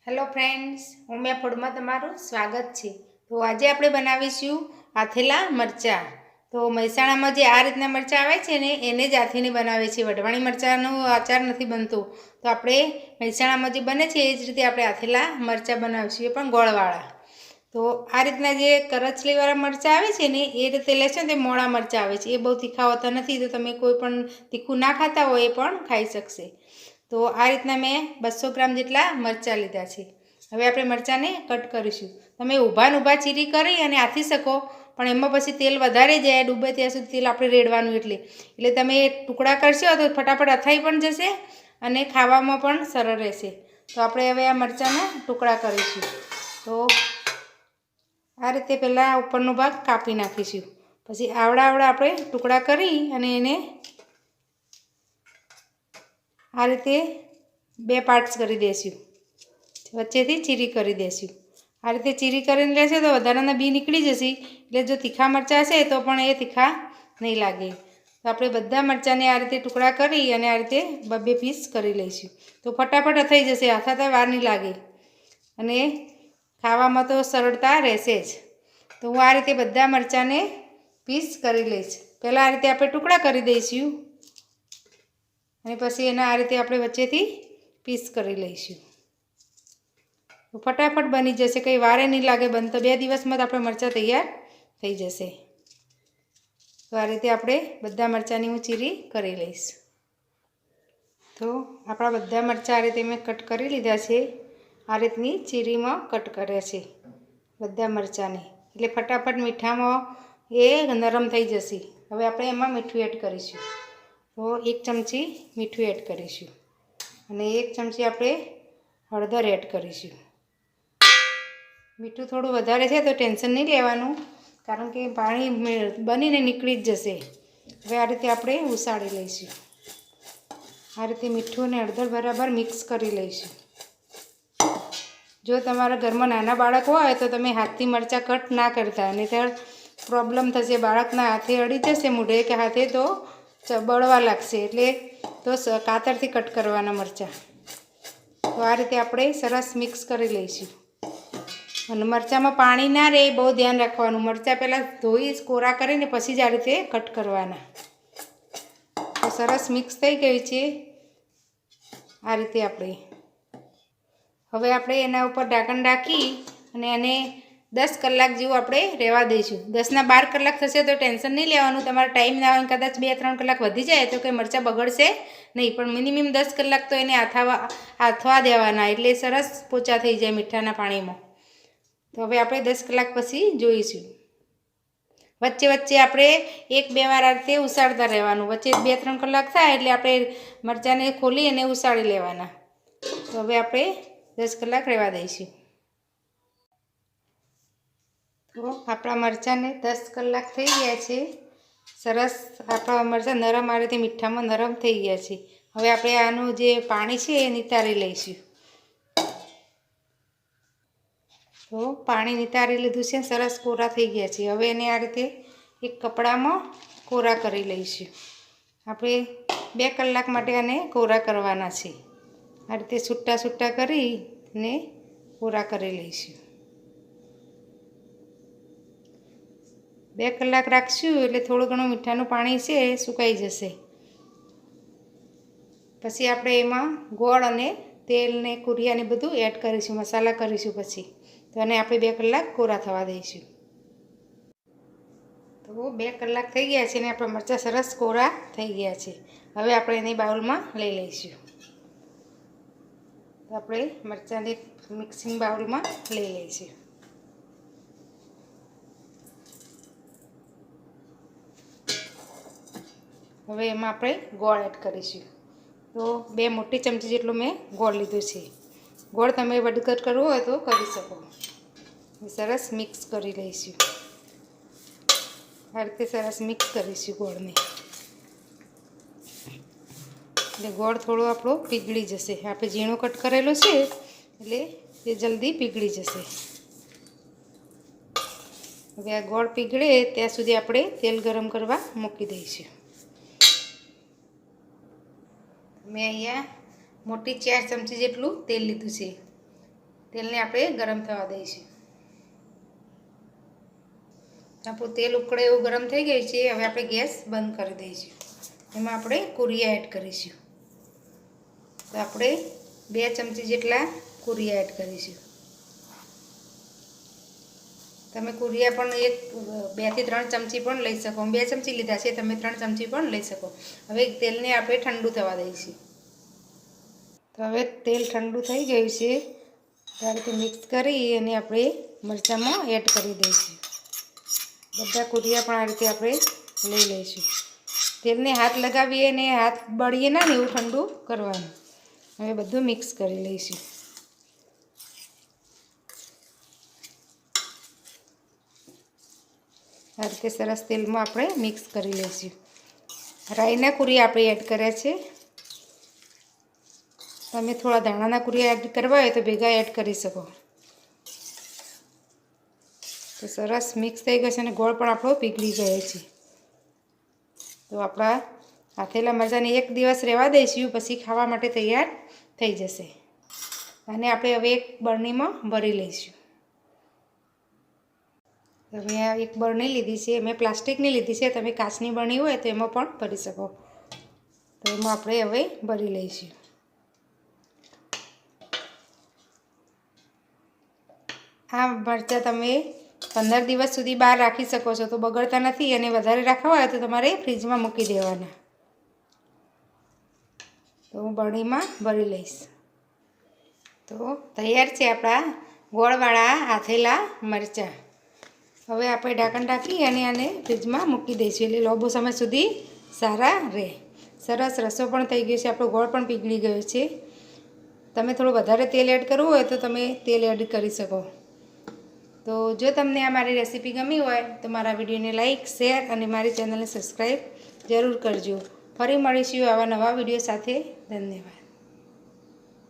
Hello friends, Umiya ફૂડમાં તમારું સ્વાગત છે। તો આજે આપણે બનાવીશું આથેલા મરચાં। તો મહેસાણામાં જે આ રીતના મરચાં આવે છે ને એને જ આથીને બનાવે છે। વઢવાણી મરચાંનો આચાર નથી બનતો, તો આપણે મહેસાણામાં જે બને છે એ જ રીતે આપણે આથેલા મરચાં બનાવીશું, એ પણ ગોળવાળા। તો આ રીતના જે કરચલીવાળા મરચાં આવે છે ને એ રીતે લેશો ને તે મોળા મરચાં આવે છે, એ બહુ તીખા હોતા નથી, તો તમે કોઈ પણ તીખું ના ખાતા હોય એ પણ ખાઈ શકશે। તો આ રીતના મેં 200 ગ્રામ જેટલા મરચાં લીધા છે। હવે આપણે મરચાંને કટ કરીશું। તમે ઊભા ને ઊભા ચીરી કરી અને આથી શકો, પણ એમાં પછી તેલ વધારે જાય, ડૂબે ત્યાં સુધી તેલ આપણે રેડવાનું, એટલે તમે ટુકડા કરશો તો ફટાફટ અથાઈ પણ જશે અને ખાવામાં પણ સરળ રહેશે। તો આપણે હવે આ મરચાંના ટુકડા કરીશું। તો આ રીતે પહેલાં ઉપરનો ભાગ કાપી નાખીશું, પછી આવડા આપણે ટુકડા કરી અને એને આ રીતે 2 પાર્ટ્સ કરી દઈશું, વચ્ચેથી ચીરી કરી દઈશું। આ રીતે ચીરી કરીને લેશે તો વધારાના બી નીકળી જશે, એટલે જો તીખા મરચાં હશે તો પણ એ તીખા નહીં લાગે। તો આપણે બધા મરચાંને આ રીતે ટુકડા કરી અને આ રીતે 2 પીસ કરી લઈશું, તો ફટાફટ થઈ જશે, અથાતા વાર નહીં લાગે અને ખાવામાં તો સરળતા રહેશે જ। તો હું આ રીતે બધા મરચાંને પીસ કરી લઈશ। પહેલાં આ રીતે આપણે ટુકડા કરી દઈશું અને પછી એના આ રીતે આપણે વચ્ચેથી પીસ કરી લઈશું, તો ફટાફટ બની જશે, કંઈ વારે નહીં લાગે બનતા। 2 દિવસમાં તો આપણે મરચાં તૈયાર થઈ જશે। તો આ રીતે આપણે બધા મરચાંની હું ચીરી કરી લઈશ। તો આપણા બધા મરચાં આ રીતે મેં કટ કરી લીધા છે, આ રીતની ચીરીમાં કટ કર્યા છે બધા મરચાંને, એટલે ફટાફટ મીઠામાં એ નરમ થઈ જશે। હવે આપણે એમાં મીઠું એડ કરીશું, તો 1 ચમચી મીઠું એડ કરીશું અને 1 ચમચી આપણે હળદર એડ કરીશું। મીઠું થોડું વધારે છે તો ટેન્શન નહીં લેવાનું, કારણ કે પાણી બનીને નીકળી જ જશે। હવે આ રીતે આપણે ઉસાળી લઈશું, આ રીતે મીઠું અને હળદર બરાબર મિક્સ કરી લઈશું। જો તમારા ઘરમાં નાના બાળક હોય તો તમે હાથથી મરચાં કટ ના કરતા, નહીં તો પ્રોબ્લેમ થશે, બાળકના હાથે અડી જશે મોઢે કે હાથે તો બળવા લાગશે, એટલે તો કાતરથી કટ કરવાના મરચાં। તો આ રીતે આપણે સરસ મિક્સ કરી લઈશું અને મરચાંમાં પાણી ના રહે બહુ ધ્યાન રાખવાનું। મરચાં પહેલાં ધોઈ કોરા કરીને પછી જ આ રીતે કટ કરવાના। તો સરસ મિક્સ થઈ ગઈ છે આ રીતે આપણે। હવે આપણે એના ઉપર ઢાંકણ રાખી અને એને 10 કલાક જેવું આપણે રહેવા દઈશું। 10 ના 12 કલાક થશે તો ટેન્શન નહીં લેવાનું, તમારો ટાઈમ ના હોય, કદાચ 2-3 કલાક વધી જાય તો કંઈ મરચાં બગડશે નહીં, પણ મિનિમમ 10 કલાક તો એને આથવા દેવાના, એટલે સરસ પોચા થઈ જાય મીઠાના પાણીમાં। તો હવે આપણે 10 કલાક પછી જોઈશું। વચ્ચે વચ્ચે આપણે 1-2 વાર આ રીતે ઉસાળતા રહેવાનું, વચ્ચે 2-3 કલાક થાય એટલે આપણે મરચાંને ખોલી અને ઉસાળી લેવાના। તો હવે આપણે 10 કલાક રહેવા દઈશું। તો આપણા મરચાંને 10 કલાક થઈ ગયા છે, સરસ આપણા મરચાં નરમ આ રીતે મીઠામાં નરમ થઈ ગયા છે। હવે આપણે આનું જે પાણી છે એ નિતારી લઈશું। તો પાણી નિતારી લીધું છે, સરસ કોરા થઈ ગયા છે। હવે એને આ રીતે એક કપડામાં કોરા કરી લઈશું। આપણે 2 કલાક માટે આને કોરા કરવાના છે, આ રીતે છૂટા છૂટા કરીને કોરા કરી લઈશું। 2 કલાક રાખશું એટલે થોડું ઘણું મીઠાનું પાણી છે એ સુકાઈ જશે। પછી આપણે એમાં ગોળ અને તેલ ને કુરિયાને બધું એડ કરીશું, મસાલા કરીશું પછી, તો એને આપણે 2 કલાક કોરા થવા દઈશું। તો 2 કલાક થઈ ગયા છે ને આપણા મરચાં સરસ કોરા થઈ ગયા છે। હવે આપણે એને બાઉલમાં લઈ લઈશું। તો આપણે મરચાંને મિક્સિંગ બાઉલમાં લઈ લઈશું। હવે એમાં આપણે ગોળ એડ કરીશું। તો 2 મોટી ચમચી જેટલું મેં ગોળ લીધું છે। ગોળ તમે વધઘટ કરવો હોય તો કરી શકો। સરસ મિક્સ કરી લઈશું, આ રીતે સરસ મિક્સ કરીશું ગોળને, એટલે ગોળ થોડો આપણો પીગળી જશે। આપણે ઝીણો કટ કરેલો છે એટલે એ જલ્દી પીગળી જશે। હવે આ ગોળ પીગળે ત્યાં સુધી આપણે તેલ ગરમ કરવા મૂકી દઈશું। મેં અહીંયા મોટી 4 ચમચી જેટલું તેલ લીધું છે, તેલને આપણે ગરમ થવા દઈશું. આપણું તેલ ઉકળે એવું ગરમ થઈ ગયું છે. હવે આપણે ગેસ બંધ કરી દઈશું. એમાં આપણે કુરિયા એડ કરીશું. તો આપણે 2 ચમચી જેટલા કુરિયા એડ કરીશું. તમે કુરિયા પણ 2 થી 3 ચમચી પણ લઈ શકો. 2 ચમચી લીધા છે, તમે 3 ચમચી પણ લઈ શકો. હવે તેલને આપણે ઠંડુ થવા દઈશું. તો હવે તેલ ઠંડુ થઈ ગયું છે. ત્યારે મિક્સ કરી અને આપણે મરચાંમાં એડ કરી દઈશું. બધા કુરિયા પણ આ રીતે આપણે લઈ લઈશું. તેલને હાથ લગાવીએ અને હાથ બળીએ ના ને એવું ઠંડુ કરવાનું. હવે બધું મિક્સ કરી લઈશું. આ રીતે સરસ તેલમાં આપણે મિક્સ કરી લઈશું. રાઈના કુરિયા આપણે એડ કર્યા છે. તમે થોડા ધાણાના કુરિયા એડ કરવા હોય તો ભેગા એડ કરી શકો. તો સરસ મિક્સ થઈ ગયું છે અને ગોળ પણ આપણો પીગળી ગયો છે. તો આપણા આથેલા મરચાંને 1 દિવસ રહેવા દઈશું, પછી ખાવા માટે તૈયાર થઈ જશે. અને આપણે હવે એક બરણીમાં ભરી લઈશું. મેં આ એક બરણી લીધી છે. મેં પ્લાસ્ટિકની લીધી છે. તમે કાચની બરણી હોય તો એમાં પણ ભરી શકો. તો એમાં આપણે હવે ભરી લઈશું. આ મરચાં તમે 15 દિવસ સુધી બહાર રાખી શકો છો, તો બગડતા નથી. અને વધારે રાખવા હોય તો તમારે ફ્રીજમાં મૂકી દેવાના. તો હું બરણીમાં ભરી લઈશ. તો તૈયાર છે આપણા ગોળવાળા આથેલા મરચાં. હવે આપણે ઢાંકણ ઢાંકી અને આને ફ્રીજમાં મૂકી દઈશું, એટલે લાંબો સમય સુધી સારા રહે. સરસ રસો પણ થઈ ગયો છે. આપણો ગોળ પણ પીગળી ગયો છે. તમે થોડું વધારે તેલ એડ કરવું હોય તો તમે તેલ એડ કરી શકો. તો જો તમને આ મારી રેસીપી ગમી હોય તો મારા વિડીયોને લાઇક, શેર અને મારી ચેનલને સબસ્ક્રાઈબ જરૂર કરજો. ફરી મળીશું આવા નવા વિડીયો સાથે. ધન્યવાદ.